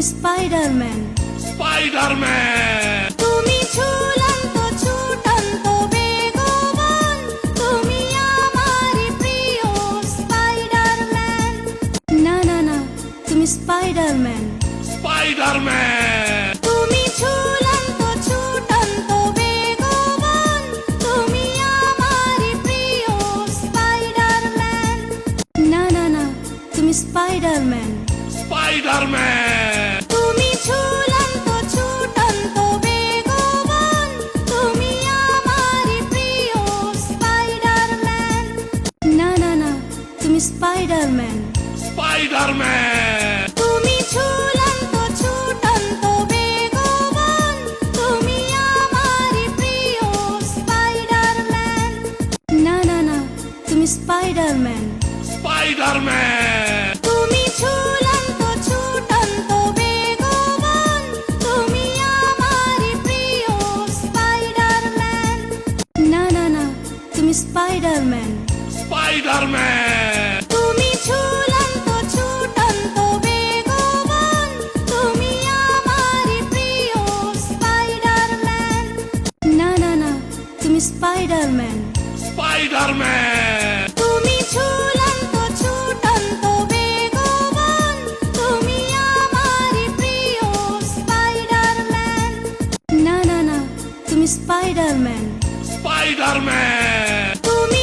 তুমি Spiderman. Spiderman. তুমি ঝুলন্ত ছুটন্ত বেগবান, তুমি আমারই প্রিয় স্পাইডারম্যান। না না না, তুমি স্পাইডারম্যান। স্পাইডারম্যান। তুমি ঝুলন্ত ছুটন্ত বেগবান, তুমি আমারই প্রিয় স্পাইডারম্যান। না না না, তুমি স্পাইডারম্যান। স্পাইডারম্যান। তুমি ঝুলন্ত ছুটন্ত বেগবান, তুমি আমারই প্রিয় স্পাইডারম্যান। না না না, তুমি স্পাইডারম্যান। স্পাইডারম্যান। তুমি ঝুলন্ত ছুটন্ত বেগবান, তুমি আমারই প্রিয় স্পাইডারম্যান। না না না, তুমি স্পাইডারম্যান। স্পাইডারম্যান। তুমি ঝুলন্ত ছুটন্ত বেগবান, তুমি আমারই প্রিয় স্পাইডারম্যান। না না না, তুমি স্পাইডারম্যান। স্পাইডারম্যান। তুমি ঝুলন্ত ছুটন্ত বেগবান, তুমি আমারই প্রিয় স্পাইডারম্যান। না না না, তুমি স্পাইডারম্যান। স্পাইডারম্যান। তুমি ঝুলন্ত ছুটন্ত বেগবান, তুমি আমারই প্রিয় স্পাইডারম্যান। না না না, তুমি স্পাইডারম্যান। স্পাইডারম্যান। তুমি